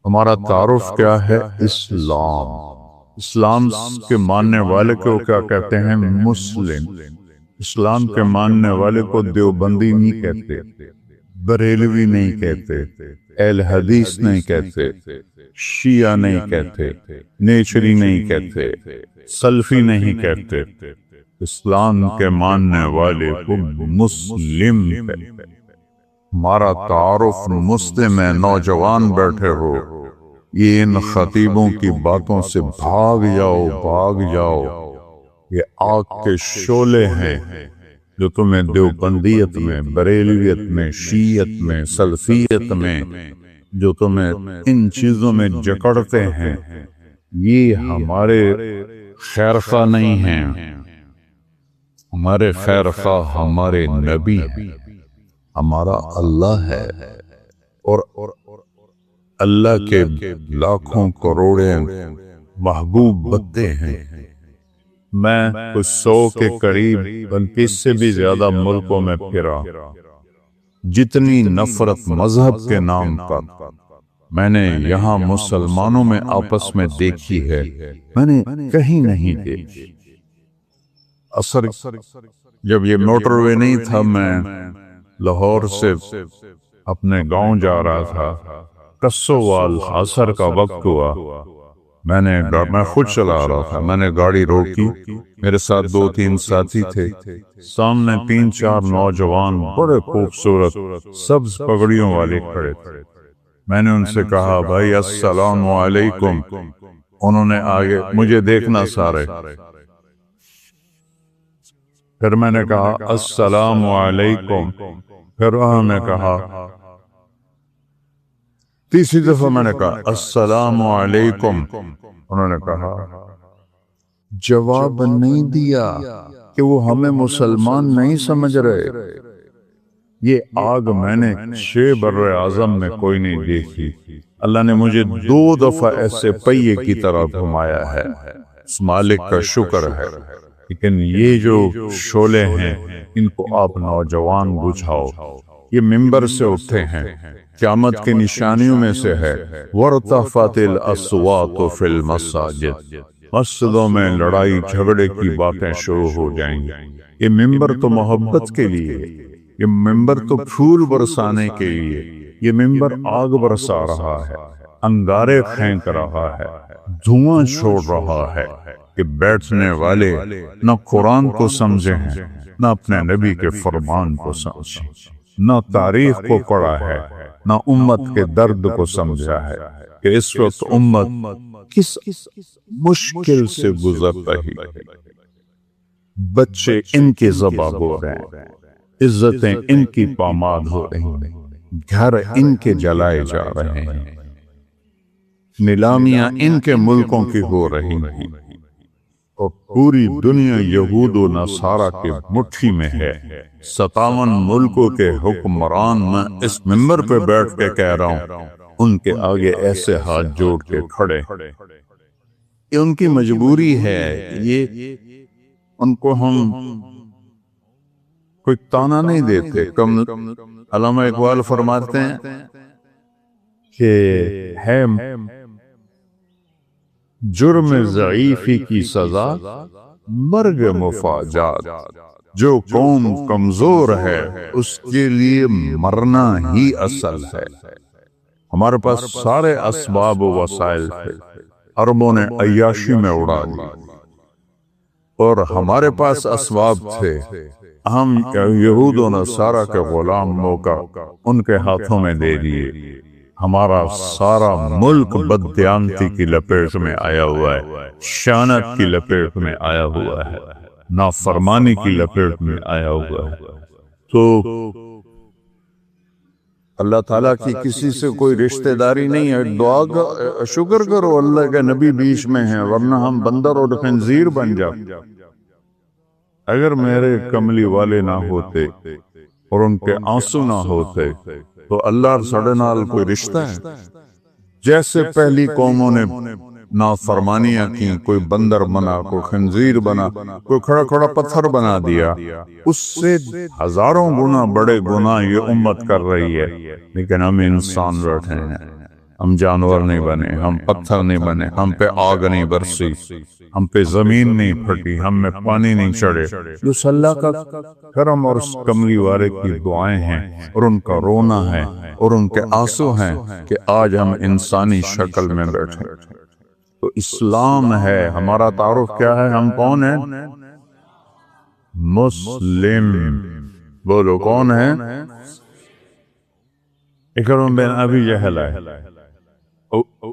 ہمارا تعارف کیا ہے؟ اسلام۔ اسلام کے ماننے والے کو کیا کہتے ہیں؟ مسلم۔ اسلام کے ماننے والے کو دیوبندی نہیں کہتے، بریلوی نہیں کہتے، اہل حدیث نہیں کہتے، شیعہ نہیں کہتے، نیچری نہیں کہتے، سلفی نہیں کہتے۔ اسلام کے ماننے والے کو مسلم کہتے۔ ہمارا تعارف مسلم ہے۔ نوجوان بیٹھے ہو، یہ ان خطیبوں کی باتوں سے بھاگ جاؤ، بھاگ جاؤ۔ یہ آگ کے شعلے ہیں جو تمہیں دیوبندیت میں، بریلویت میں، شیعت میں، سلفیت میں، جو تمہیں ان چیزوں میں جکڑتے ہیں، یہ ہمارے خیرخواہ نہیں ہیں۔ ہمارے خیرخواہ ہمارے نبی ہیں، ہمارا اللہ ہے، اور اللہ کے لاکھوں کروڑے محبوب بندے ہیں۔ میں کچھ 100 کے قریب بلکہ اس سے بھی زیادہ ملکوں میں پھرا۔ جتنی نفرت مذہب کے نام پر میں نے یہاں مسلمانوں میں آپس میں دیکھی ہے، میں نے کہیں نہیں دیکھی۔ اثر جب یہ موٹر وے نہیں تھا، میں لاہور سے اپنے گاؤں جا رہا تھا، کسووال عصر کا وقت ہوا، میں خود چلا رہا تھا، میں نے گاڑی روکی، میرے ساتھ 2-3 ساتھی تھے، سامنے 3-4 نوجوان بڑے خوبصورت سبز پگڑیوں والے کھڑے تھے۔ میں نے ان سے کہا بھائی السلام علیکم۔ انہوں نے آگے مجھے دیکھنا سارے، پھر میں نے کہا السلام علیکم، پھر انہوں نے کہا، تیسری دفعہ میں نے کہا السلام علیکم، انہوں نے کہا، جواب نہیں دیا کہ وہ ہمیں مسلمان نہیں سمجھ رہے۔ یہ آگ میں نے 6 بر اعظم میں کوئی نہیں دیکھی۔ اللہ نے مجھے 2 دفعہ ایسے پہیے کی طرح گھمایا ہے، اس مالک کا شکر ہے۔ لیکن یہ جو شعلے ہیں، ان کو آپ نوجوان بجھاؤ۔ یہ ممبر سے اٹھتے ہیں، قیامت کی نشانیوں میں سے ہے وَارْتَفَعَتِ الْأَصْوَاتُ فِي الْمَسَاجِدِ، مسجدوں میں لڑائی جھگڑے کی باتیں شروع ہو جائیں گی۔ یہ ممبر تو محبت کے لیے، یہ ممبر تو پھول برسانے کے لیے، یہ ممبر آگ برسا رہا ہے، انگارے پھینک رہا ہے، دھواں چھوڑ رہا ہے کہ بیٹھنے والے نہ قرآن کو سمجھے ہیں، نہ اپنے نبی کے فرمان کو سمجھے، نہ تاریخ کو پڑھا ہے، نہ امت کے درد کو سمجھا ہے کہ اس وقت امت کس مشکل سے گزر رہی ہے۔ بچے ان کے ذبح ہو رہے ہیں، عزتیں ان کی پامال ہو رہی ہیں، گھر ان کے جلائے جا رہے ہیں، نیلامیاں ان کے ملکوں کی ہو رہی ہیں، اور پوری دنیا یہود و نصارہ کے مٹھی میں ہے۔ 57 ملکوں کے حکمران میں اس ممبر پہ بیٹھ کے کہہ رہا ہوں، ان کے آگے ایسے ہاتھ جوڑ کے کھڑے۔ یہ ان کی مجبوری ہے، یہ ان کو ہم کوئی تانا نہیں دیتے۔ علامہ اقبال فرماتے ہیں کہ ہے جرم ضعیفی کی سزا مرگ مفاجات، جو قوم کمزور ہے اس کے لیے مرنا ہی اصل ہے۔ ہمارے پاس سارے اسباب و وسائل تھے، عربوں نے عیاشی میں اڑا دی، اور ہمارے پاس اسباب تھے، ہم یہود و نصارہ کے غلام موقع ان کے ہاتھوں میں دے دیے۔ ہمارا سارا ملک بددیانتی کی لپیٹ میں آیا ہوا ہے، شانت کی لپیٹ میں آیا ہوا ہے، نافرمانی کی لپیٹ میں آیا ہوا ہے۔ تو اللہ تعالیٰ کی کسی سے کوئی رشتہ داری نہیں ہے۔ دعا کا شکر کرو اللہ کے نبی بیچ میں ہیں، ورنہ ہم بندر اور خنزیر بن جاتے۔ اگر میرے کملی والے نہ ہوتے اور ان کے آنسو نہ ہوتے تو اللہ اور سڑے نال کوئی رشتہ ہے؟ جیسے پہلی قوموں نے نافرمانیاں کی، کوئی بندر بنا، کوئی خنزیر بنا، کوئی کھڑا کھڑا پتھر بنا دیا، اس سے ہزاروں گنا بڑے گناہ یہ امت کر رہی ہے، لیکن ہم انسان بیٹھے ہیں، ہم جانور نہیں بنے، ہم پتھر نہیں بنے، ہم پہ آگ نہیں برسی، ہم پہ زمین نہیں پھٹی، ہم میں پانی نہیں چڑھے۔ جو اللہ کا کرم اور اس کملی والے کی دعائیں ہیں اور ان کا رونا ہے اور ان کے آنسو ہیں کہ آج ہم انسانی شکل میں بیٹھے۔ تو اسلام ہے ہمارا تعارف کیا ہے؟ ہم کون ہیں؟ مسلم۔ بولو کون ہیں؟ اکرم بن ابی جہل ہے،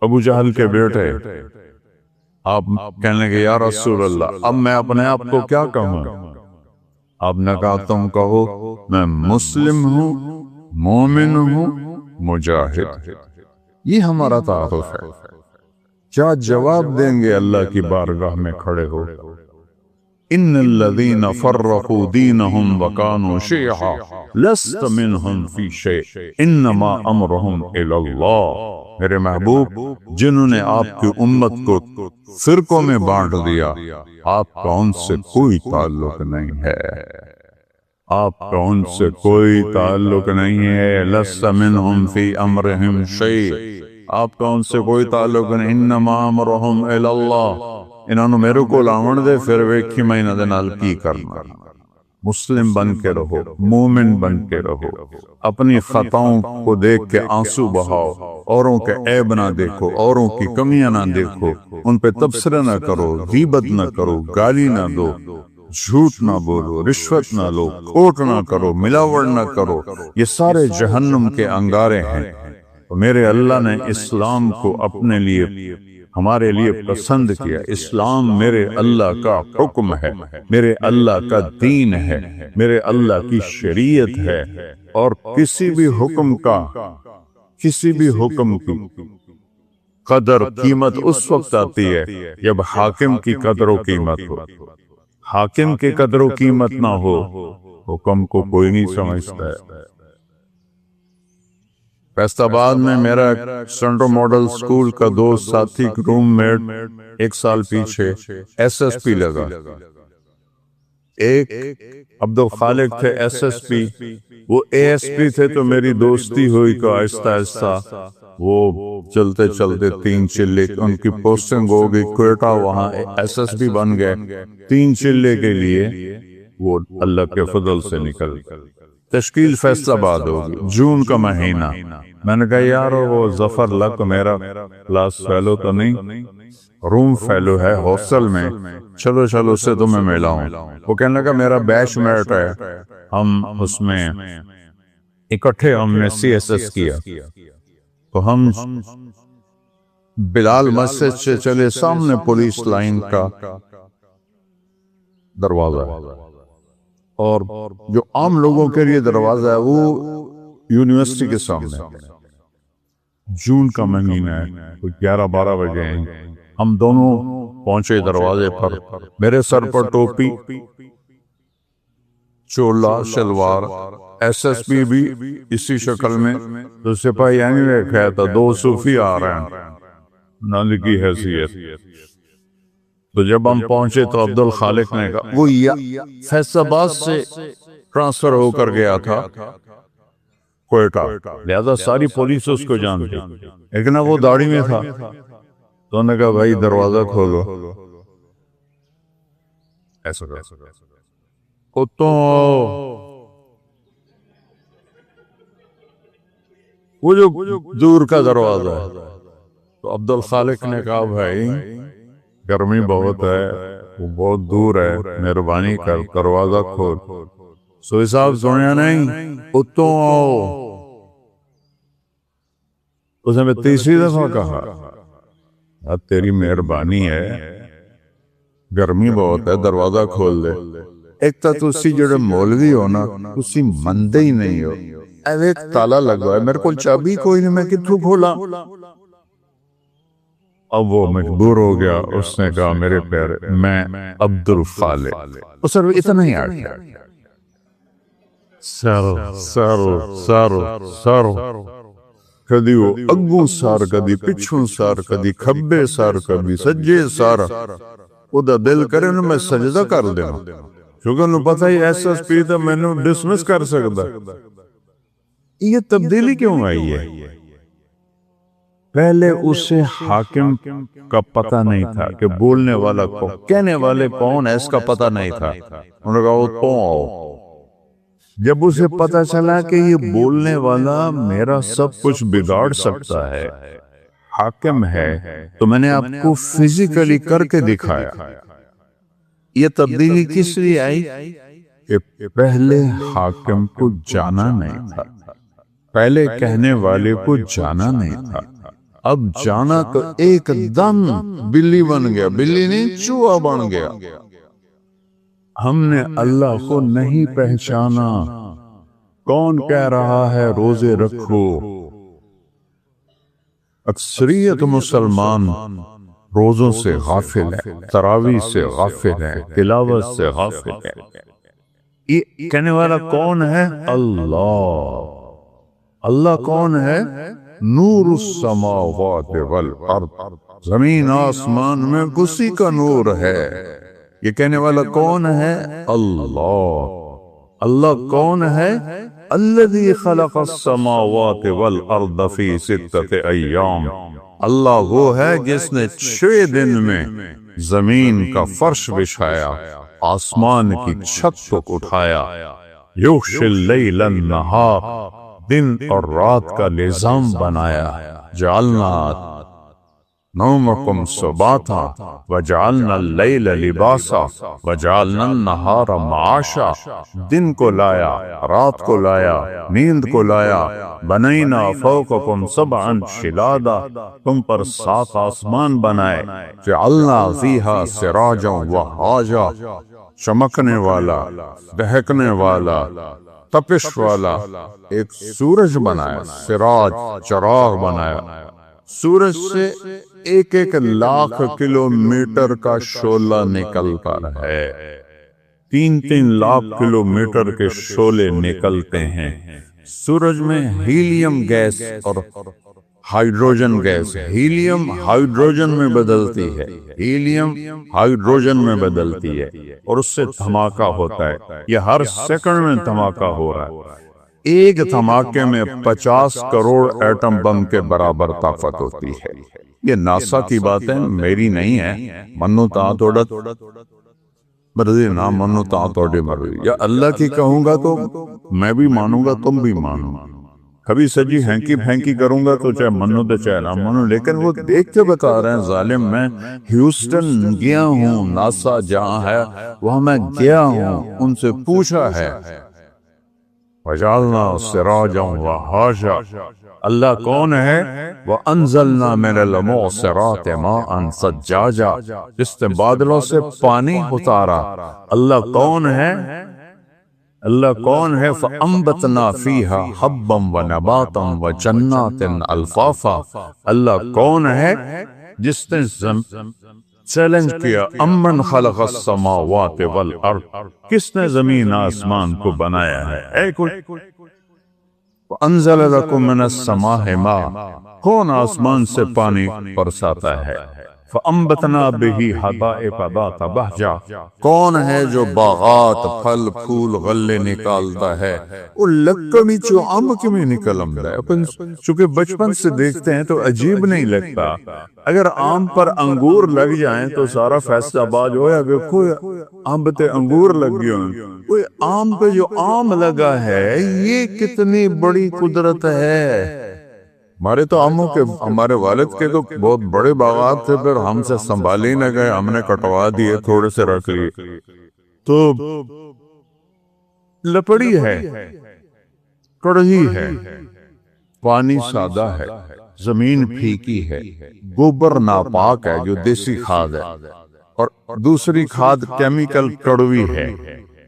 ابو جہل کے بیٹے۔ آپ کہنے لگے یا رسول اللہ اب میں اپنے آپ کو کیا کہوں؟ آپ نے کہا تم کہو میں مسلم ہوں، مومن ہوں، مجاہد۔ یہ ہمارا تعارف ہے۔ کیا جواب دیں گے اللہ کی بارگاہ میں کھڑے ہو؟ ان الذین فرقوا دینہم وکانوا شیعا لست منہم فی شیء انما امرہم الی اللہ۔ میرے محبوب، جنہوں نے آپ کی امت کو فرقوں میں بانٹ دیا، آپ کا ان سے کوئی تعلق نہیں ہے، آپ کا ان سے کوئی تعلق نہیں ہے۔ لست منہم فی امرہم شیء، آپ کا ان سے کوئی تعلق نہیں۔ انما امرہم الی اللہ، انہوں نے میرے کو لاون دے پھر ویکھی میں انہاں دے نال کی کرنا۔ مسلم بن کے رہو، مومن بن کے رہو، اپنی خطاؤں کو دیکھ کے آنسو بہاؤ، اوروں کے عیب نہ دیکھو، اوروں کی کمیاں نہ دیکھو، ان پہ تبصرہ نہ کرو، غیبت نہ کرو، گالی نہ دو، جھوٹ نہ بولو، رشوت نہ لو، کھوٹ نہ کرو، ملاوڑ نہ کرو۔ یہ سارے جہنم کے انگارے ہیں۔ میرے اللہ نے اسلام کو اپنے لیے ہمارے لیے پسند کیا۔ اسلام میرے اللہ کا حکم ہے، میرے اللہ کا دین ہے، میرے اللہ کی شریعت ہے۔ اور کسی بھی حکم کی قدر قیمت اس وقت آتی ہے جب حاکم کی قدر و قیمت ہو۔ حاکم کی قدر و قیمت نہ ہو، حکم کو کوئی نہیں سمجھتا ہے۔ فیصل آباد میں میرا سینٹرل ماڈل سکول کا دوست ساتھی روم میٹ ایک سال پیچھے ایس ایس پی لگا۔ ایک عبدالخالق تھے ایس ایس پی، وہ اے ایس پی تھے، تو میری دوستی ہوئی کہ آہستہ آہستہ وہ چلتے چلتے 3 چلے ان کی پوسٹنگ ہو گئی کوئٹہ، وہاں ایس ایس پی بن گئے۔ 3 چلے کے لیے وہ اللہ کے فضل سے نکل تشکیل فیصل آباد ہوگی، جون کا مہینہ۔ میں نے کہا یار وہ ظفر لک میرا کلاس فیلو تو نہیں، روم فیلو ہے ہاسٹل میں، چلو اس سے تمہیں ملاؤں۔ وہ کہنے لگا میرا بیچ میٹ ہے، ہم اس میں اکٹھے ہم نے سی ایس ایس کیا۔ تو ہم بلال مسجد سے چلے، سامنے پولیس لائن کا دروازہ ہے، اور جو عام لوگوں کے لیے دروازہ ہے وہ یونیورسٹی کے سامنے۔ جون کا مہینہ ہے، 11-12 بجے ہیں، ہم دونوں پہنچے دروازے پر۔ میرے سر پر ٹوپی، چولا شلوار، ایس ایس پی بھی اسی شکل میں، تو سپاہی یعنی رکھا تھا 2 صوفی آ رہے ہیں نال کی حیثیت۔ تو جب ہم پہنچے تو عبدالخالق نے کہا وہ فیصل آباد سے ٹرانسفر ہو کر گیا تھا کوئٹہ، لہذا ساری پولیس اس کو جانتی، لیکن وہ داڑھی میں تھا۔ تو انہوں نے کہا بھائی دروازہ کھولو، ایسا کہا کتوں وہ جو دور کا دروازہ ہے۔ تو عبدالخالق نے کہا بھائی گرمی بہت ہے، وہ بہت دور ہے، مہربانی کر دروازہ کھول۔ سوئی صاحب سنیا نہیں، اتوں آؤ۔ اس نے 3 دفعہ کہا اب تیری مہربانی ہے، گرمی بہت ہے، دروازہ کھول دے۔ ایک تا تسی جڑے مولوی ہو نا، تسی مندے ہی نہیں ہو۔ ایک تالا لگا ہے، میرے کو چابی کوئی نہیں، میں کتوں کھولا؟ اب وہ مجبور ہو گیا، اس نے کہا میرے پیارے میں عبدالخالق، اس نے اتنا ہی آ گیا، سر کدی وہ اگوں سار، کدی پچھوں سار، کدی کھبے سار، کدی سجے سار۔ وہ دا دل کرے نا میں سجدہ کر دینا، کیونکہ انہوں پتہ ہی ایس ایس پی تھا، میں نے ڈسمس کر سکتا۔ یہ تبدیلی کیوں آئی ہے؟ پہلے اسے حاکم کا پتہ نہیں تھا کہ بولنے والا کون، کہنے والے کون ہے اس کا پتہ نہیں تھا. انہوں نے کہا وہ تو آؤ. جب اسے پتہ چلا کہ یہ بولنے والا میرا سب کچھ بگاڑ سکتا ہے، حاکم ہے، تو میں نے آپ کو فزیکلی کر کے دکھایا. یہ تبدیلی کس لیے آئی؟ کہ پہلے حاکم کو جانا نہیں تھا، پہلے کہنے والے کو جانا نہیں تھا. اب جانا تو ایک دم بلی بن گیا، بلی نہیں چوہا بن گیا. ہم نے اللہ کو نہیں پہچانا. کون کہہ رہا ہے روزے رکھو؟ اکثریت مسلمان روزوں سے غافل ہے، تراویح سے غافل ہے، تلاوت سے غافل ہے. یہ کہنے والا کون ہے؟ اللہ. اللہ کون ہے؟ نور السماوات والارض، زمین آسمان میں اسی کا نور ہے. یہ کہنے والا کون ہے؟ اللہ. اللہ کون ہے؟ الذی خلق السماوات والارض فی 6 ایام. اللہ وہ ہے جس نے 6 دن میں زمین کا فرش بچھایا، آسمان کی چھت کو اٹھایا. یغشی اللیل النہار، دن اور رات کا نظام بنایا. جعلنا نومکم سباتا وجعلنا اللیل لباسا وجعلنا النہار معاشا. دن کو لایا، رات کو لایا، نیند کو لایا. بنینا فوقکم سبعا شدادا، تم پر 7 آسمان بنائے. جعلنا فیہا سراجا وہاجا، چمکنے والا، دہکنے والا، تپش والا. ایک سورج بنایا، سراج چراغ بنایا. سورج سے 1 لاکھ کلومیٹر کا شعلہ نکلتا ہے. 3 لاکھ کلومیٹر کے شعلے نکلتے ہیں. سورج میں ہیلیم گیس اور ہائیڈروجن گیس، ہیلیم ہائیڈروجن میں بدلتی ہے، ہیلیم ہائیڈروجن میں بدلتی ہے، اور اس سے دھماکہ ہوتا ہے. یہ ہر سیکنڈ میں دھماکہ ہو رہا ہے. ایک دھماکے میں 50 کروڑ ایٹم بم کے برابر طاقت ہوتی ہے. یہ ناسا کی باتیں میری نہیں ہے. منو تا توڑت مرضی نہ منو تا توڑی مرضی. یا اللہ کی کہوں گا تو میں بھی مانوں گا، تم بھی مانو. کبھی سجی ہینکی پھینکی کروں گا تو چاہے منو تو چاہے نہ منو. لیکن وہ دیکھ کے بتا رہے ہیں ظالم. میں ہیوسٹن گیا ہوں، ناسا جہاں ہے وہاں میں گیا ہوں، ان سے پوچھا ہے. وجعلنا سراجا وہاجا. اللہ کون ہے؟ وانزلنا من المعصرات ماء ثجاجا، جس نے بادلوں سے پانی اتارا. اللہ کون ہے؟ اللہ کون ہے؟ فانبتنا فیہا حبا ونباتا وجنات الفافا. اللہ کون ہے جس نے چیلنج کیا امن خلق السماوات والارض، کس نے زمین آسمان کو بنایا ہے؟ اے کوئی انزل لکم من السماء ماء، کون آسمان سے پانی برساتا ہے؟ فانبتنا بہ حدائق ذات بہجہ، کون ہے جو باغات پھل پھول غلے نکالتا ہے؟ وہ لکمی چو امک میں نکلم ہے. چونکہ بچپن سے دیکھتے ہیں تو عجیب نہیں لگتا. اگر آم پر انگور لگ جائیں تو سارا فیصلہ آباد ہو یا دیکھو آم پہ انگور لگ گئے ہیں. کوئی آم پہ جو آم لگا ہے یہ کتنی بڑی قدرت ہے. ہمارے تو آموں کے، ہمارے والد کے تو بہت بڑے باغات تھے، پھر ہم سے سنبھالی نہ گئے، ہم نے کٹوا دیے، تھوڑے سے رکھ لیے. تو لپڑی ہے، کڑہی ہے، پانی سادہ ہے، زمین پھیکی ہے، گوبر ناپاک ہے جو دیسی کھاد ہے، اور دوسری کھاد کیمیکل کڑوی ہے.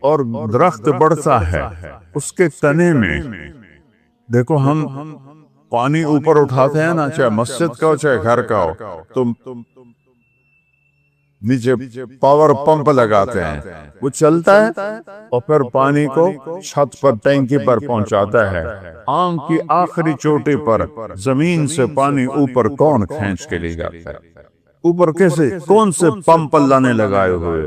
اور درخت بڑھتا ہے، اس کے تنے میں دیکھو ہم پانی اوپر اٹھاتے ہیں نا، چاہے مسجد کا ہو چاہے گھر کا ہو، تو نیچے پاور پمپ لگاتے ہیں، وہ چلتا ہے اور پھر پانی کو چھت پر ٹینکی پر پہنچاتا ہے. آم کی آخری چوٹی پر زمین سے پانی اوپر کون کھینچ کے لے جاتا ہے؟ اوپر کیسے؟ کون سے پمپ اللہ نے لگائے ہوئے؟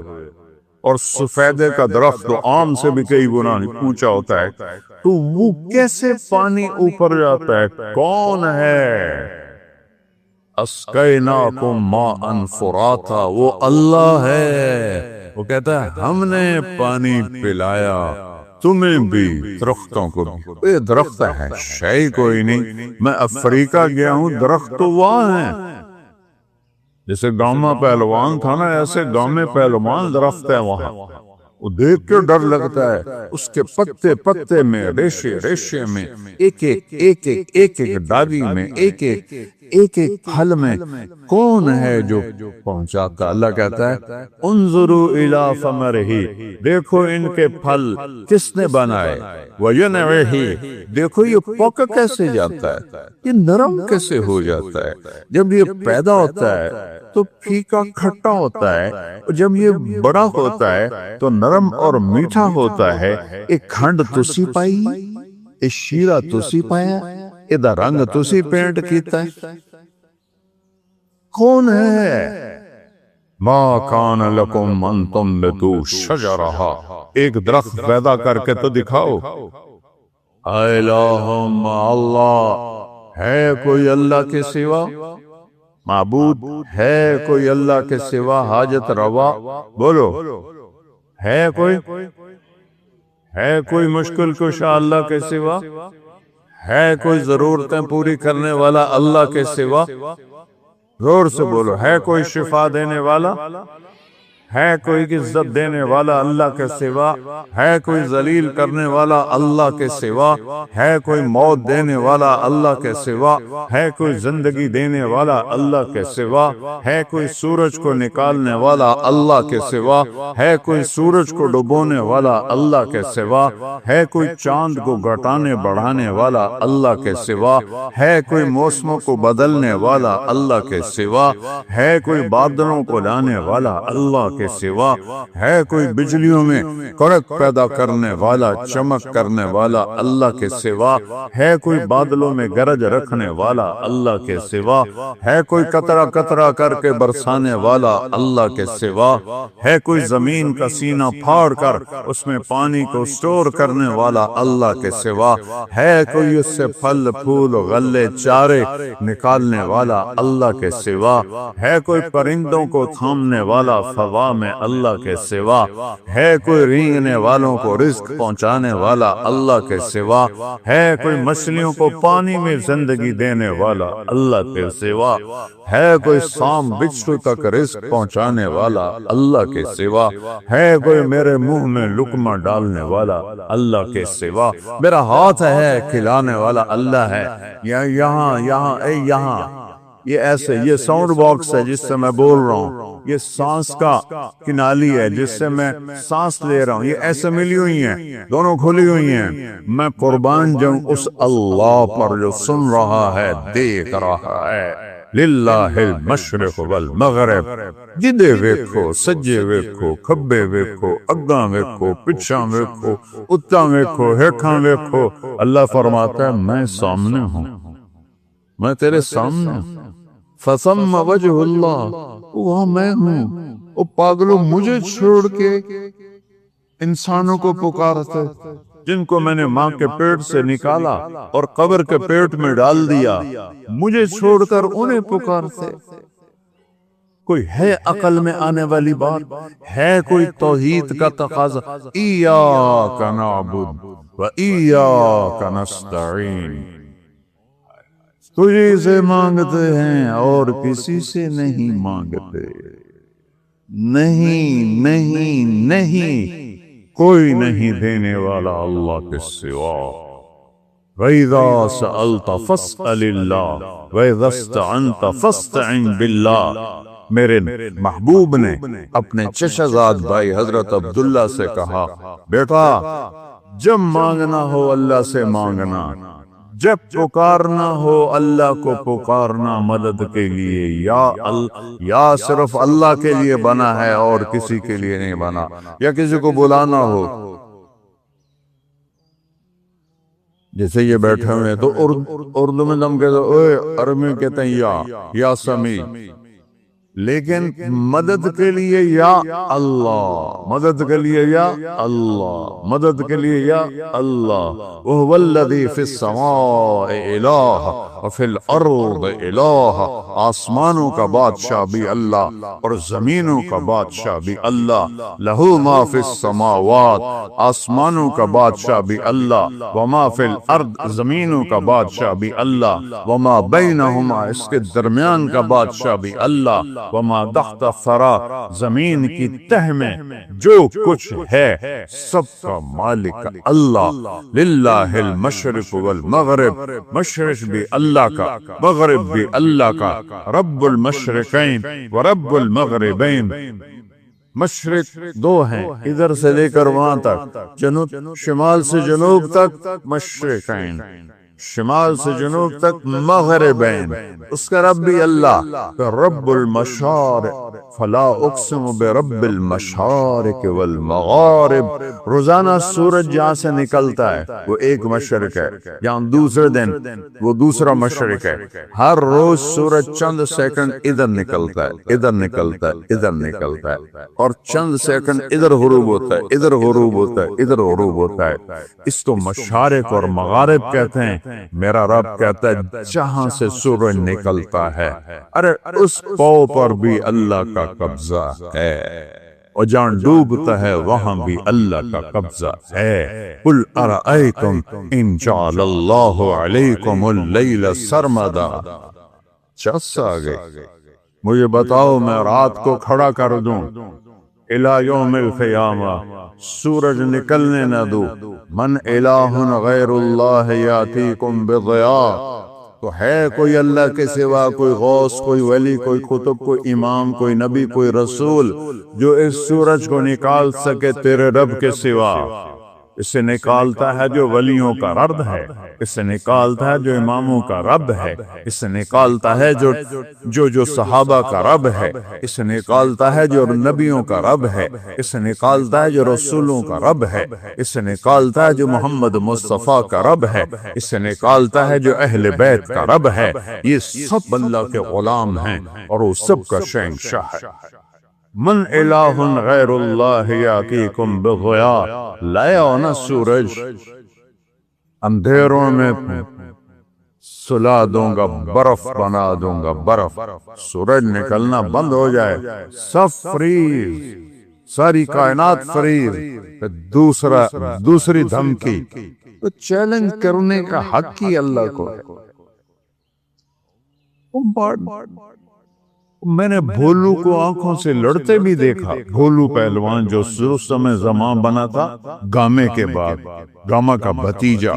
اور سفیدے کا درخت تو آم سے بھی کئی گنا اونچا ہوتا ہے، تو وہ کیسے پانی اوپر جاتا ہے؟ کون ہے؟ اسقیناکم ماء فراتا، وہ اللہ ہے، وہ کہتا ہے ہم نے پانی پلایا تمہیں بھی، درختوں کو بھی۔ یہ درخت ہے شے کوئی نہیں، میں افریقہ گیا ہوں، درخت تو وہاں ہیں، جیسے گاؤں میں پہلوان تھا نا، ایسے گاؤں میں پہلوان درخت ہے وہاں، وہ دیکھ کے ڈر لگتا ہے، اس کے پتے پتے میں، ریشے ریشے میں، ایک ایک ڈالی میں، ایک ایک پھل میں کون ہے جو پہنچاتا؟ اللہ کہتا ہے انظروا الی ثمرہ، دیکھو ان کے پھل کس نے بنائے، وینعہ، دیکھو یہ پک کیسے جاتا ہے، یہ نرم کیسے ہو جاتا ہے، جب یہ پیدا ہوتا ہے تو پھیکا کھٹا ہوتا ہے، اور جب یہ بڑا ہوتا ہے تو نرم اور میٹھا ہوتا ہے۔ ایک کھنڈ تسی پائی، ایک شیرہ تسی پایا، ادھا رنگ تسی پینٹ کیتا ہے، کون ہے؟ ما کان لکم ان تنبتوا شجرہا، ایک درخت پیدا کر کے تو دکھاؤ۔ الہم، اللہ ہے کوئی اللہ کے سوا؟ معبود ہے کوئی اللہ کے سوا؟ حاجت روا بولو، ہے کوئی؟ ہے کوئی مشکل کشا اللہ کے سوا؟ ہے کوئی ضرورتیں پوری کرنے والا اللہ کے سوا؟ زور سے بولو، ہے کوئی شفا دینے والا؟ ہے کوئی عزت دینے والا اللہ کے سوا؟ ہے کوئی ذلیل کرنے والا اللہ کے سوا؟ ہے کوئی موت دینے والا اللہ کے سوا؟ ہے کوئی زندگی دینے والا اللہ کے سوا؟ ہے کوئی سورج کو نکالنے والا اللہ کے سوا؟ ہے کوئی سورج کو ڈبونے والا اللہ کے سوا؟ ہے کوئی چاند کو گھٹانے بڑھانے والا اللہ کے سوا؟ ہے کوئی موسموں کو بدلنے والا اللہ کے سوا؟ ہے کوئی بادلوں کو لانے والا اللہ کے سوا؟ ہے کوئی بجلیوں میں کڑک پیدا کرنے والا، چمک کرنے والا اللہ کے سوا؟ ہے کوئی بادلوں میں گرج رکھنے والا اللہ کے سوا؟ ہے کوئی قطرہ قطرہ کر کے برسانے والا اللہ کے سوا؟ ہے کوئی زمین کا سینہ پھاڑ کر اس میں پانی کو سٹور کرنے والا اللہ کے سوا؟ ہے کوئی اس سے پھل پھول غلے چارے نکالنے والا اللہ کے سوا؟ ہے کوئی پرندوں کو تھامنے والا فضا میں اللہ کے سوا؟ ہے کوئی رینگنے والوں کو رزق پہنچانے والا اللہ کے سوا؟ ہے کوئی مچھلیوں کو پانی میں زندگی دینے والا اللہ کے سوا؟ ہے کوئی سام بچھو تک رزق پہنچانے والا اللہ کے سوا؟ ہے کوئی میرے منہ میں لقمہ ڈالنے والا اللہ کے سوا؟ میرا ہاتھ ہے کھلانے والا اللہ ہے، یہاں یہاں اے یہاں، یہ ایسے، یہ ساؤنڈ باکس ہے جس سے میں بول رہا ہوں، یہ سانس کا کنالی ہے جس سے میں سانس لے رہا ہوں، یہ ایسے ملی ہوئی ہیں، دونوں کھلی ہوئی ہیں۔ میں قربان جاؤں اس اللہ پر جو سن رہا ہے، دیکھ رہا ہے۔ للہ المشرق والمغرب، جدے ویکھو سجے ویکھو کھبے ویکھو اگاں ویکھو پچھاں ویکھو اتاں ویکھو ہیٹھاں ویکھو، اللہ فرماتا ہے میں سامنے ہوں، میں تیرے سامنے ہوں۔ فثم وجہ اللہ، وہاں میں ہوں۔ او پاگلو، مجھے چھوڑ کے انسانوں کو پکارتے جن کو میں نے ماں کے پیٹ سے نکالا اور قبر کے پیٹ میں ڈال دیا، مجھے چھوڑ کر انہیں پکارتے؟ کوئی ہے عقل میں آنے والی بات؟ ہے کوئی توحید کا تقاضا؟ ایاک نعبد و ایاک نستعین، تجھے سے مانگتے ہیں اور کسی سے نہیں مانگتے، نہیں نہیں نہیں، کوئی نہیں دینے والا اللہ کے سوا۔ وَإِذَا سَأَلْتَ فَاسْأَلِ اللَّهَ وَإِذَا اسْتَعَنْتَ فَاسْتَعِنْ بِاللَّهِ، میرے محبوب نے اپنے چچزاد بھائی حضرت عبداللہ سے کہا، بیٹا جب مانگنا ہو اللہ سے مانگنا، جب پکارنا ہو اللہ کو پکارنا مدد کے لیے، یا صرف اللہ کے لیے بنا ہے اور کسی کے لیے نہیں بنا، یا کسی کو بلانا ہو، جیسے یہ بیٹھے ہوئے تو اردو میں ہم کہتے ہیں، عربی میں کہتے ہیں یا سمیع، لیکن مدد کے لیے یا اللہ، مدد کے لیے یا اللہ، مدد کے لیے یا اللہ۔ وَهُوَ الَّذِي فِي السَّمَاءِ إِلَٰهٌ وفی الارض الہ، آسمانوں کا بادشاہ بھی اللہ اور زمینوں کا بادشاہ بھی اللہ، لہو ما فی السماوات، آسمانوں کا بادشاہ بھی اللہ، وما فی الارض، زمینوں کا بادشاہ بھی اللہ، وما بینہما، اس کے درمیان کا بادشاہ بھی اللہ، وما تحت الثری، زمین کی تہ میں جو کچھ ہے سب کا مالک اللہ، للہ المشرق والمغرب، مشرق بھی اللہ کا، مغرب بھی اللہ کا، رب المشرقین ورب المغربین، مشرق دو ہیں ادھر سے لے کر وہاں تک، جنوب شمال سے جنوب تک مشرقین، شمال سے جنوب تک مغربین، اس کا رب بھی اللہ، رب المشارق، فلا اقسم برب المشارق والمغارب، روزانہ سورج جہاں سے نکلتا ہے وہ ایک مشرق ہے، جہاں دوسرے دن وہ دوسرا مشرق ہے، ہر روز سورج چند سیکنڈ ادھر نکلتا ہے، ادھر نکلتا ہے، ادھر نکلتا ہے، اور چند سیکنڈ ادھر غروب ہوتا ہے، ادھر غروب ہوتا ہے، ادھر غروب ہوتا ہے، اس کو مشارق اور مغارب کہتے ہیں۔ میرا رب کہتا ہے جہاں سے سورج نکلتا ہے، ارے اس پاؤ پر بھی اللہ کا قبضہ ہے، اور جہاں ڈوبتا ہے وہاں بھی اللہ کا قبضہ ہے۔ قل ارأیتم ان جعل اللہ علیکم اللیل سرمدا، چس آ گئی، مجھے بتاؤ میں رات کو کھڑا کر دوں الی یوم القیامہ، سورج نکلنے نہ دو، من الہ غیر اللہ یاتیکم بضیاء، تو ہے کوئی اللہ کے سوا، کوئی غوث، کوئی ولی، کوئی قطب، کوئی امام، کوئی نبی، کوئی رسول جو اس سورج کو نکال سکے تیرے رب کے سوا؟ اسے نکالتا ہے جو ولیوں کا رب ہے، اسے نکالتا ہے جو اماموں کا رب ہے، اسے نکالتا ہے جو صحابہ کا رب ہے، اسے نکالتا ہے جو نبیوں کا رب ہے، اسے نکالتا ہے جو رسولوں کا رب ہے، اسے نکالتا ہے جو محمد مصطفیٰ کا رب ہے، اسے نکالتا ہے جو اہل بیت کا رب ہے۔ یہ سب اللہ کے غلام ہیں اور وہ سب کا شہنشاہ ہے۔ من الہ غیر اللہ یاتیکم بضیاء، لایا ہونا سورج، اندھیروں میں سلا دوں گا، برف بنا دوں گا، برف، سورج نکلنا بند ہو جائے سب فریز، ساری کائنات فریز، دوسری دھمکی، تو چیلنج کرنے کا حق ہی اللہ کو ہے۔ میں نے بھولو کو آنکھوں سے لڑتے بھی دیکھا، بھولو پہلوان جو رستم زمان بنا تھا گامے کے بعد، گاما کا بھتیجا،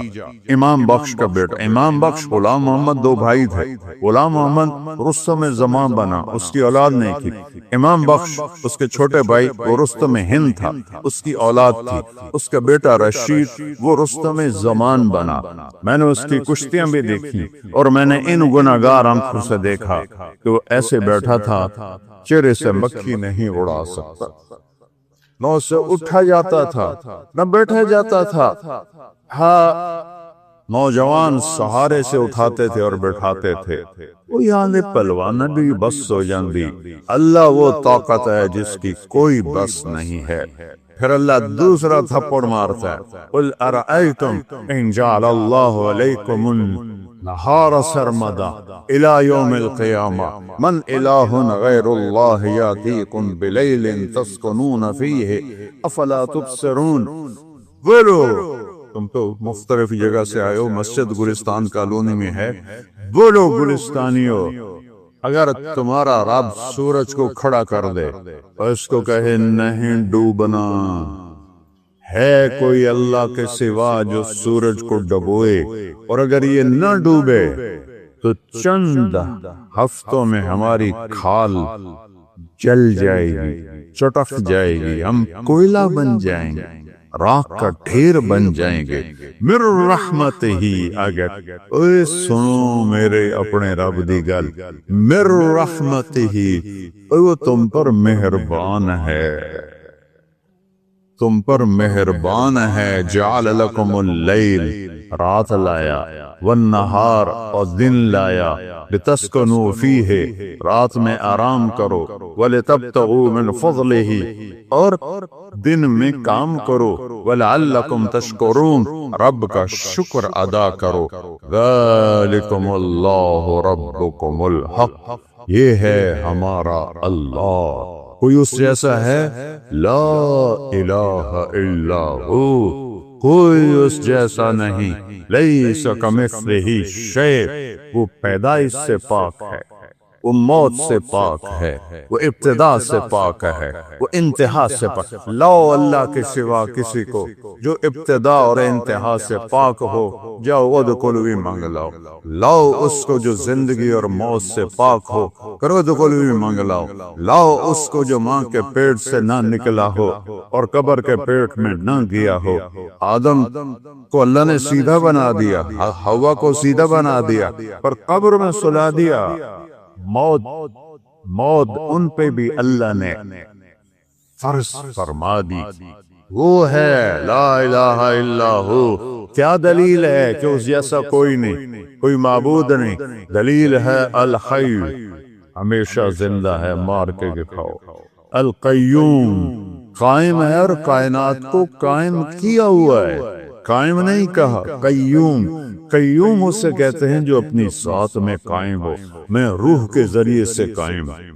امام بخش کا بیٹا، امام بخش غلام محمد دو بھائی تھے، غلام محمد رستم زمان بنا، اس کی اولاد نہیں تھی، امام بخش اس کے چھوٹے بھائی وہ رستم ہند تھا، اس کی اولاد تھی، اس کا بیٹا رشید وہ رستم زمان بنا۔ میں نے اس کی کشتیاں بھی دیکھی، اور میں نے ان گناہگار آنکھوں سے دیکھا کہ وہ ایسے بیٹھا تھا چہرے سے مکھی نہیں اڑا سکتا، نہ اسے اٹھا جاتا تھا نہ بیٹھا جاتا تھا، ہاں نوجوان سہارے سے اٹھاتے تھے اور بیٹھاتے تھے، وہ یہاں پلوان بھی بس ہو جاندی، اللہ وہ طاقت ہے جس کی کوئی بس نہیں ہے۔ پھر اللہ دوسرا تھپڑ مارتا ہے، قل ارأیتم ان جعل اللہ علیکم النہار سرمدا الی یوم القیامہ من الہ غیر اللہ یاتیکم بلیل تسکنون فیہ افلا تبصرون۔ بولو، تم تو مختلف جگہ سے آئے ہو، مسجد گلستان کالونی میں ہے، بولو گلستانیو، اگر تمہارا رب سورج کو کھڑا کر دے اور اس کو کہے نہیں ڈوبنا، ہے کوئی اللہ کے سوا جو سورج کو ڈبوئے، اور اگر یہ نہ ڈوبے تو چند ہفتوں میں ہماری کھال جل جائے گی، چٹک جائے گی، ہم کوئلہ بن جائیں گے، راکھ کا ڈھیر بن جائیں گے، مر رحمت ہی، اگر اے سنو میرے اپنے رب دی گل، مر رحمت ہی، وہ تم پر مہربان ہے۔ تم پر مہربان ہے، جعل لکم اللیل، رات لایا، والنہار، اور دن لایا، لتسکنوا فیہ، رات میں آرام کرو، ولتبتغوا من فضلہ، اور دن میں کام کرو، ولعلکم تشکرون، رب کا شکر ادا کرو۔ ذالکم اللہ ربکم الحق، یہ ہے ہمارا اللہ، کوئی اس جیسا ہے؟ لا الہ الا ہو، کوئی اس جیسا نہیں، لیس کمثلہ شیء، وہ پیدائش سے پاک ہے، وہ موت سے پاک ہے، وہ ابتدا سے پاک ہے، وہ انتہا سے پاک۔ لاؤ اللہ کے سوا کسی کو جو ابتدا اور انتہا سے پاک ہو، جاؤ ادخلوا مانگ لاؤ۔ لاؤ اس کو جو زندگی اور موت سے پاک ہو، کرو ادخلوا مانگ لاؤ۔ لاؤ اس کو جو ماں کے پیٹ سے نہ نکلا ہو اور قبر کے پیٹ میں نہ گیا ہو۔ آدم کو اللہ نے سیدھا بنا دیا، حوا کو سیدھا بنا دیا، پر قبر میں سلا دیا۔ موت ان پہ بھی اللہ نے فرض فرما دی۔ وہ ہے لا الہ الا ہو۔ کیا دلیل ہے کہ اس جیسا کوئی نہیں، کوئی معبود نہیں؟ دلیل ہے الحی، ہمیشہ زندہ ہے، مار کے دکھاؤ۔ القیوم، قائم ہے اور کائنات کو قائم کیا ہوا ہے، قائم نہیں کہا، قیوم۔ قیوم اسے کہتے ہیں جو اپنی ذات میں قائم ہو، میں روح کے ذریعے سے قائم ہوں۔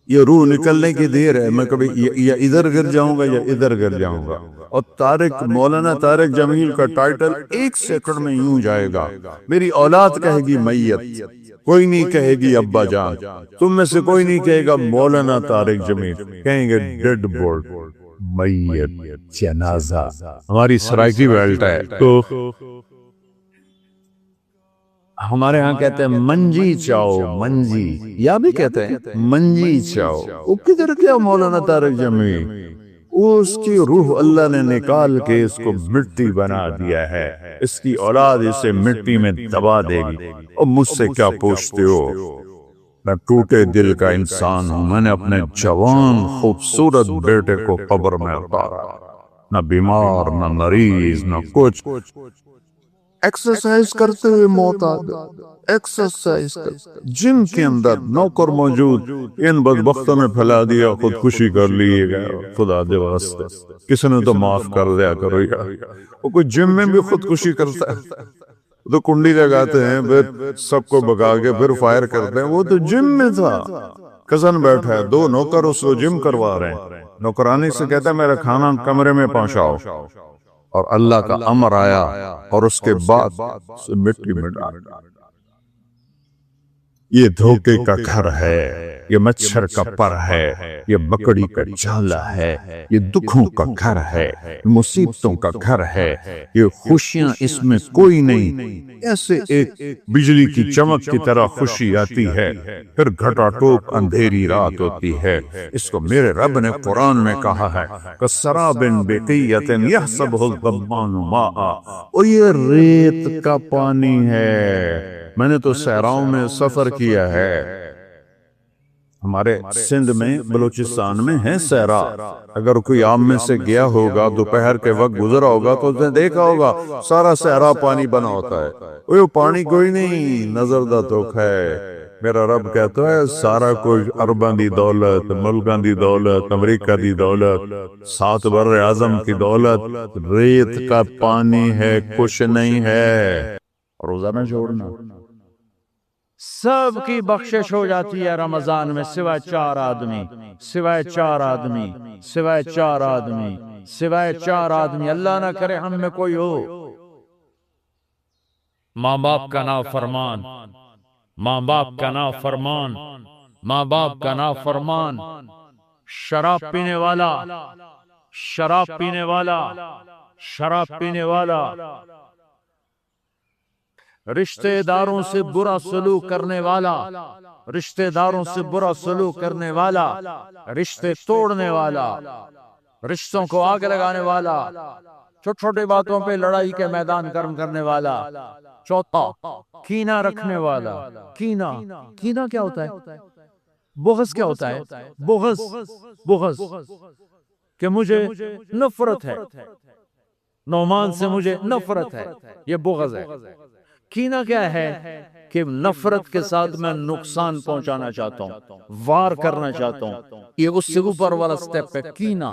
یہ روح نکلنے کی دیر ہے، میں کبھی یا ادھر گر جاؤں گا یا ادھر گر جاؤں گا۔ اور مولانا طارق جمیل کا ٹائٹل 1 سیکنڈ میں یوں جائے گا، میری اولاد کہے گی میت، کوئی نہیں کہے گی ابا جان، تم میں سے کوئی نہیں کہے گا مولانا طارق جمیل، کہیں گے ڈیڈ باڈی، میت، جنازہ۔ ہماری سرائکی بیلٹ ہے تو ہمارے ہاں کہتے ہیں منجی چاؤ، منجی، یا بھی کہتے ہیں منجی چاؤ۔ وہ کدھر کیا مولانا طارق جمیل؟ اس کی روح اللہ نے نکال کے اس کو مٹی بنا دیا ہے، اس کی اولاد اسے مٹی میں دبا دے گی۔ اور مجھ سے کیا پوچھتے ہو؟ میں ٹوٹے دل کا انسان ہوں، میں نے اپنے جوان خوبصورت بیٹے کو قبر میں اتارا، نہ بیمار نہ مریض نہ کچھ، ایکسرسائز کرتے ہوئے موت آ گئی، ایکسرسائز جن کے اندر نوکر موجود، ان بدبختوں نے پھیلا دیا، خودکشی کر لیے گئے، خدا دے واسطے کسی نے تو معاف کر دیا کرو یار۔ وہ کوئی جم میں بھی خودکشی کرتا ہے تو کنڈی لگاتے ہیں، پھر سب کو بگا کے پھر فائر کرتے ہیں، وہ تو جم میں تھا، کزن بیٹھا ہے، 2 نوکر اس کو جم کروا رہے ہیں، نوکرانی سے کہتا ہے میرا کھانا کمرے میں پہنچاؤ، اور اللہ کا امر آیا اور اس کے بعد مٹی میں ڈال۔ یہ دھوکے کا گھر ہے، یہ مچھر کا پر ہے، یہ مکڑی کا جالا ہے، یہ دکھوں کا گھر ہے، مصیبتوں کا گھر ہے، یہ خوشیاں اس میں کوئی نہیں۔ ایسے ایک بجلی کی چمک کی طرح خوشی آتی ہے، پھر گھٹا ٹوپ اندھیری رات ہوتی ہے۔ اس کو میرے رب نے قرآن میں کہا ہے کسراب بقیۃ یحسبہ الظمآن ماء، اور یہ ریت کا پانی ہے۔ میں نے تو صحراؤں میں سفر کیا ہے، ہمارے سندھ میں بلوچستان میں ہے صحرا، اگر کوئی آپ میں سے گیا ہوگا دوپہر کے وقت گزرا ہوگا تو اس نے دیکھا ہوگا سارا صحرا پانی بنا ہوتا ہے، وہ پانی کوئی نہیں، نظر دا دھوکا ہے۔ میرا رب کہتا ہے سارا کچھ ارباں دی دولت، ملکاں دی دولت، امریکہ دی دولت، 7 بر اعظم کی دولت ریت کا پانی ہے، کچھ نہیں ہے۔ روزہ نہ چھوڑنا، سب کی بخشش ہو جاتی ہے رمضان میں، سوائے 4 آدمی، سوائے 4 آدمی، سوائے 4 آدمی، سوائے 4 آدمی، اللہ نہ کرے ہم میں کوئی ہو۔ ماں باپ کا نافرمان، ماں باپ کا نافرمان، ماں باپ کا نافرمان، شراب پینے والا، شراب پینے والا، شراب پینے والا، رشتہ داروں سے برا سلوک کرنے والا، رشتہ داروں سے برا سلوک کرنے والا، رشتے توڑنے والا، رشتوں کو آگ لگانے والا، چھوٹی چھوٹی باتوں پہ لڑائی کے میدان گرم کرنے والا۔ چوتھا، کینہ رکھنے والا۔ کینہ، کینہ کیا ہوتا ہے؟ بغض کیا ہوتا ہے؟ بغض، بغض، کہ مجھے نفرت ہے، نعمان سے مجھے نفرت ہے، یہ بغض ہے۔ کینہ کیا ہے؟ کہ نفرت کے ساتھ میں نقصان پہنچانا چاہتا ہوں، وار کرنا چاہتا ہوں، یہ اس سے اوپر والا سٹیپ ہے کینہ۔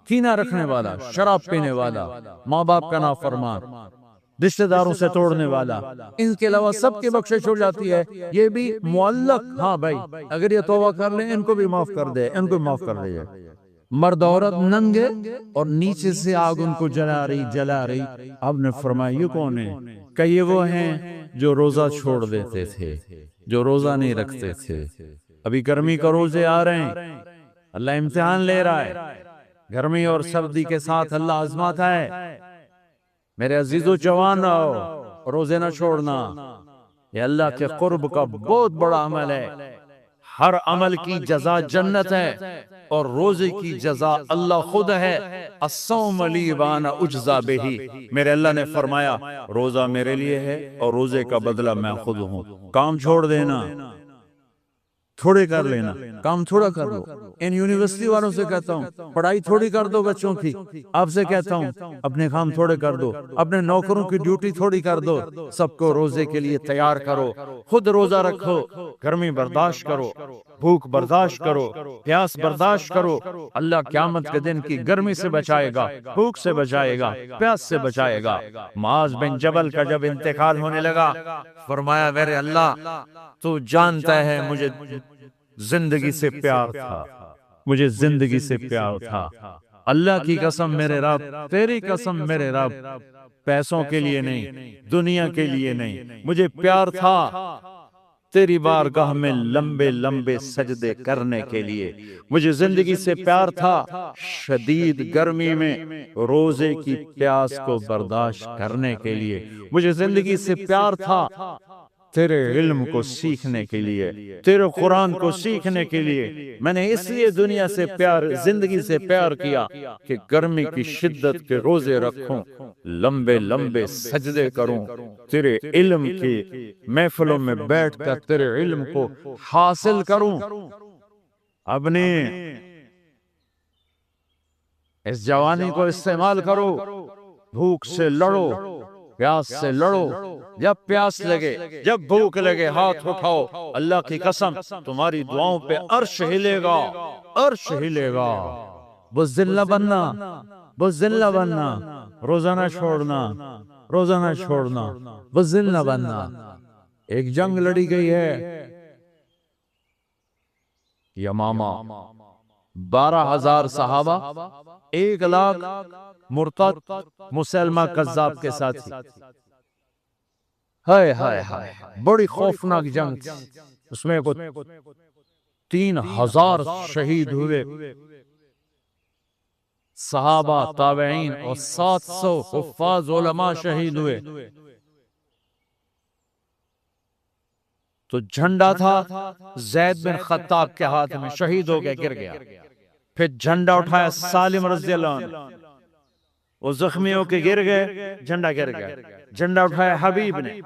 کینہ رکھنے والا، شراب پینے والا، ماں باپ کا نافرمان، رشتہ داروں سے توڑنے والا، ان کے علاوہ سب کی بخشش ہو جاتی ہے، یہ بھی معلق۔ ہاں بھائی اگر یہ توبہ کر لیں ان کو بھی معاف کر دے، ان کو معاف کر دے۔ مرد عورت ننگے اور نیچے سے آگ ان کو جلا رہی۔ آپ نے فرمایا یہ کون ہے؟ کہ یہ وہ ہیں جو روزہ چھوڑ دیتے تھے، جو روزہ نہیں رکھتے تھے۔ ابھی گرمی کا روزے آ رہے ہیں، اللہ امتحان لے رہا ہے، گرمی اور سردی کے ساتھ اللہ آزماتا ہے۔ میرے عزیزو جوان رہو، روزے نہ چھوڑنا، یہ اللہ کے قرب کا بہت بڑا عمل ہے۔ ہر عمل کی جزا جنت ہے اور روزے کی جزا اللہ خود ہے۔ الصوم لی وانا اجزا بہ، میرے اللہ نے فرمایا روزہ میرے لیے ہے اور روزے کا بدلہ میں خود ہوں۔ کام چھوڑ دینا، تھوڑے کر لینا، کام تھوڑا کر لو۔ ان یونیورسٹی والوں سے کہتا ہوں پڑھائی تھوڑی کر دو بچوں کی، آپ سے کہتا ہوں اپنے کام تھوڑے کر دو، اپنے نوکروں کی ڈیوٹی تھوڑی کر دو، سب کو روزے کے لیے تیار کرو، خود روزہ رکھو، گرمی برداشت کرو، بھوک برداشت کرو، پیاس برداشت کرو۔ اللہ قیامت کے دن کی گرمی سے بچائے گا، بھوک سے بچائے گا، پیاس سے بچائے گا۔ معاذ بن جبل کا جب انتقال ہونے لگا، فرمایا میرے اللہ تو جانتا ہے مجھے زندگی سے پیار تھا، مجھے زندگی سے پیار تھا۔ اللہ کی قسم میرے رب، تیری قسم میرے رب، پیسوں کے لیے نہیں، دنیا کے لیے نہیں، مجھے پیار تھا تیری بارگاہ میں لمبے لمبے سجدے کرنے کے لیے، مجھے زندگی سے پیار تھا شدید گرمی میں روزے کی پیاس کو برداشت کرنے کے لیے، مجھے زندگی سے پیار تھا تیرے علم کو سیکھنے کے لیے، تیرے قرآن کو سیکھنے کے لیے۔ میں نے اس لیے دنیا سے پیار، زندگی سے پیار کیا کہ گرمی کی شدت کے روزے رکھوں، لمبے لمبے سجدے کروں، تیرے علم کی محفلوں میں بیٹھ کر تیرے علم کو حاصل کروں۔ اپنی اس جوانی کو استعمال کرو، بھوک سے لڑو، پیاس سے لڑو، جب پیاس لگے، جب بھوک لگے ہاتھ اٹھاؤ، اللہ کی قسم تمہاری دعاؤں پہ عرش ہلے گا، عرش ہلے گا۔ بزدل نہ بننا، بزدل نہ بننا، روزہ نہ چھوڑنا، روزہ نہ چھوڑنا، بزدل نہ بننا۔ ایک جنگ لڑی گئی ہے یمامہ، 12,000 صحابہ، 1,00,000 مرتد مسلمہ کذاب کے ساتھی۔ ہائے ہائے ہائے، بڑی خوفناک جنگ تھی، اس میں 3,000 شہید ہوئے، صحابہ، تابعین اور 700 حفاظ علماء شہید ہوئے۔ تو جھنڈا تھا زید بن خطاب کے ہاتھ میں، شہید ہو گیا، گر گیا۔ پھر جھنڈا اٹھایا سالم رضی اللہ عنہ، وہ زخمی ہو کے گر گئے، جھنڈا گر گیا۔ جھنڈا اٹھایا حبیب نے،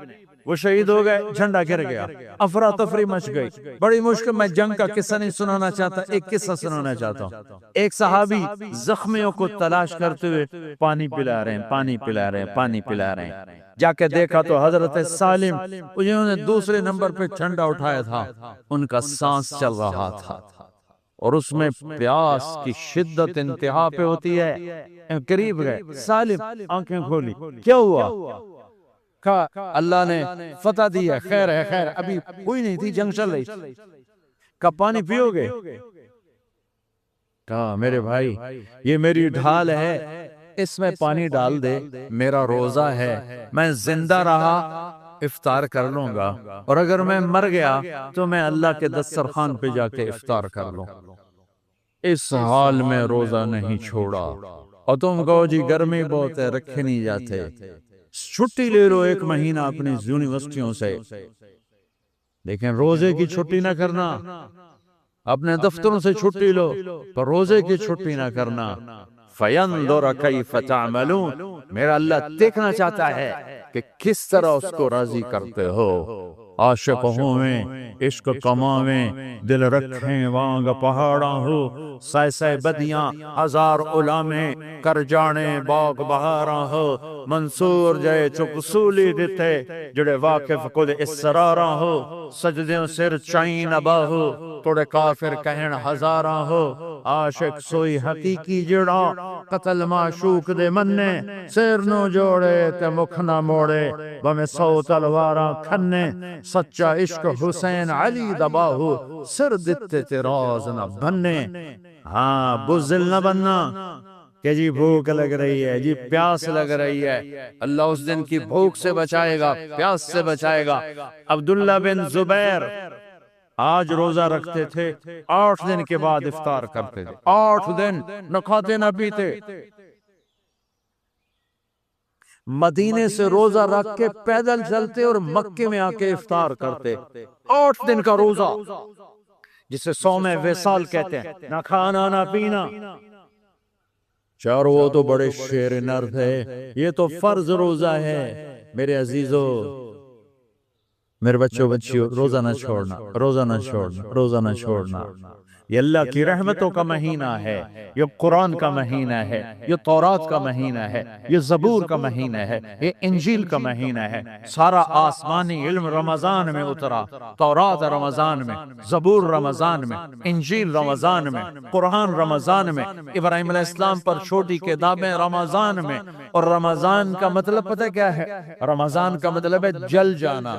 وہ شہید ہو گئے، جھنڈا گر گیا۔ افراتفری مچ گئی، بڑی مشکل۔ میں جنگ کا قصہ نہیں سنانا چاہتا، ایک قصہ سنانا چاہتا ہوں۔ ایک صحابی زخمیوں کو تلاش کرتے ہوئے پانی پلا رہے ہیں، پانی پلا رہے ہیں، پانی پلا رہے ہیں۔ جا کے دیکھا تو حضرت سالم جنہوں نے دوسرے نمبر پہ جھنڈا اٹھایا تھا، ان کا سانس چل رہا تھا، اور اس میں پیاس کی شدت انتہا پہ ہوتی ہے۔ قریب گئے، سالم آنکھیں کھولی، کیا ہوا؟ کہا اللہ نے فتح دی ہے، خیر ہے، خیر، ابھی کوئی نہیں تھی، جنگ چل رہی۔ کہا پانی پیو گے؟ کہا میرے بھائی یہ میری ڈھال ہے، اس میں پانی ڈال دے، میرا روزہ ہے، میں زندہ رہا افطار کر لوں گا، اور اگر میں مر گیا تو میں اللہ کے دسترخوان پہ جا کے افطار کر لوں۔ اس حال میں روزہ نہیں چھوڑا، اور تم کہو جی گرمی بہت ہے، رکھے نہیں جاتے، چھٹی لے لو 1 مہینہ اپنی یونیورسٹیوں سے، لیکن روزے کی چھٹی نہ کرنا۔ اپنے دفتروں سے چھٹی لو پر روزے کی چھٹی نہ کرنا۔ فَيَنْظُرَ كَيْفَ تَعْمَلُونَ، میرا اللہ دیکھنا چاہتا ہے کہ کس طرح اس کو راضی کرتے ہو۔ عاشق ہوئیں عشق کماویں دل رکھیں وانگ پہاڑاں ہو سائے سائے بدیاں ہزار علامیں کر جانے باغ بہاراں ہو منصور جائے چپ سولی دیتے جڑے واقف خود اسراراں ہو سجدیوں سر چائن ابا ہو توڑے کافر کہن ہزاراں ہو عاشق سوئی حقیقی جڑا قتل معشوق دے مننے سر نو جوڑے تے مکھ نہ موڑے بمیں 100 تلواراں کھنے سچا عشق حسین علی دباہو سر دیتے تے راز نہ بننے ہاں بزدل نہ بننا کہ جی بھوک لگ رہی ہے جی پیاس لگ رہی ہے اللہ اس دن کی بھوک سے بچائے گا پیاس سے بچائے گا عبداللہ بن زبیر آج روزہ رکھتے تھے 8 دن کے بعد افطار کرتے تھے 8 دن نہ کھاتے نہ پیتے مدینے سے روزہ رکھ کے پیدل چلتے اور مکے میں آ کے افطار کرتے 8 دن کا روزہ جسے صوم وصال کہتے ہیں نہ کھانا نہ پینا چاروں وہ تو بڑے شیر نر تھے یہ تو فرض روزہ ہے میرے عزیزو میرے بچوں بچیوں روزہ نہ چھوڑنا روزہ نہ چھوڑنا روزہ نہ چھوڑنا یہ اللہ کی رحمتوں کا مہینہ ہے یہ قرآن کا مہینہ ہے یہ تورات کا مہینہ ہے یہ زبور کا مہینہ ہے یہ انجیل کا مہینہ ہے سارا آسمانی علم رمضان میں اترا تورات رمضان میں زبور رمضان میں انجیل رمضان میں قرآن رمضان میں ابراہیم علیہ السلام پر چھوٹی کتابیں رمضان میں اور رمضان کا مطلب پتہ کیا ہے رمضان کا مطلب ہے جل جانا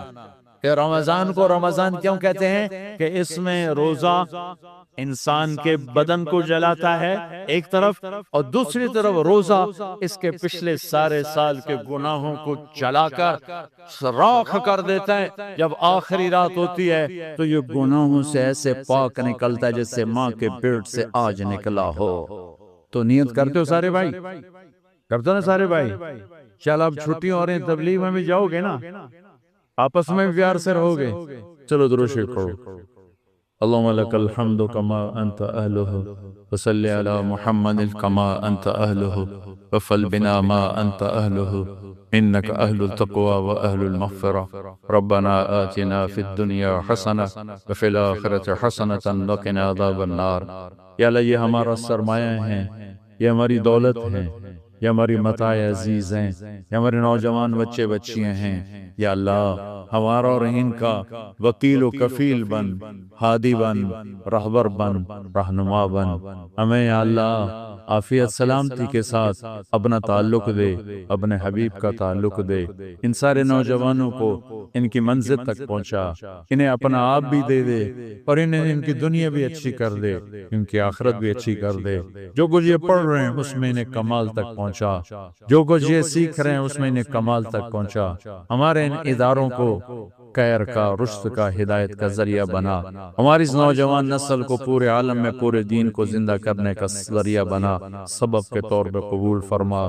کہ رمضان کو رمضان کیوں کہتے ہیں کہ اس میں روزہ انسان کے بدن کو جلاتا ہے ایک طرف اور دوسری طرف روزہ اس کے پچھلے سارے سال کے گناہوں کو جلا کر راکھ کر دیتا ہے جب آخری رات ہوتی ہے تو یہ گناہوں سے ایسے پاک نکلتا ہے جیسے ماں کے پیٹ سے آج نکلا ہو تو نیت کرتے ہو سارے بھائی کرتے ہو نا سارے بھائی چل اب چھٹیوں ہو رہی ہیں تبلیغ میں بھی جاؤ گے نا آپس میں بھی پیار سے رہو گے چلو درود شریف پڑھو اللہم لک الحمد کما انت اہلہ وصلی علی محمد کما انت اہلہ وفل بنا ما انت اہلہ انک اہل التقوی و اہل المغفرہ ربنا آتنا فی الدنیا حسنہ وفی الاخرۃ حسنۃ وقنا عذاب النار یا اللہ یہ ہمارا سرمایہ ہیں یہ ہماری دولت ہے یہ ہماری متاع عزیز ہیں یہ ہمارے نوجوان بچے بچیاں ہیں یا اللہ ہمارا اور ان کا وکیل و کفیل بن ہادی بن رہبر بن رہنما بن ہمیں یا اللہ عافیت سلامتی کے ساتھ اپنا تعلق دے اپنے حبیب کا تعلق دے ان سارے نوجوانوں کو ان کی منزل تک پہنچا انہیں اپنا آپ بھی دے دے اور انہیں ان کی دنیا بھی اچھی کر دے ان کی آخرت بھی اچھی کر دے جو کچھ یہ پڑھ رہے ہیں اس میں انہیں کمال تک پہنچا جو کچھ یہ سیکھ رہے ہیں اس میں انہیں کمال تک پہنچا ہمارے ان اداروں کو خیر کا رشد کا ہدایت کا ذریعہ بنا ہماری اس نوجوان نسل کو پورے عالم میں پورے دین کو زندہ کرنے کا ذریعہ بنا سبب کے طور پہ قبول فرما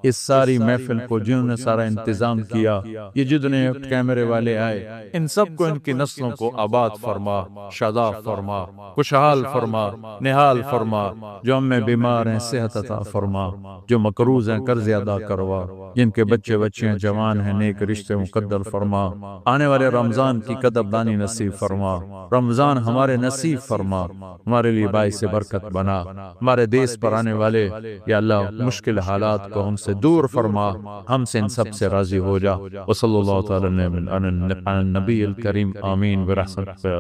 اس ساری محفل کو جنہوں نے سارا انتظام کیا یہ جتنے کیمرے والے آئے ان سب کو ان کی نسلوں کو آباد فرما شاداب فرما خوشحال فرما نحال فرما جو ہم میں بیمار ہیں صحت عطا فرما جو مقروض ہیں قرض ادا کروا جن کے بچے بچیاں جوان ہیں نیک رشتے مقدر فرما آنے والے رمضان کی قدردانی نصیب فرما رمضان ہمارے نصیب فرما ہمارے لیے باعث برکت بنا ہمارے دیس پر آنے والے یا اللہ مشکل حالات کو ہم سے دور فرما ہم سے ان سب سے راضی ہو جا وصلی اللہ تعالی علی النبی الکریم آمین برحمتک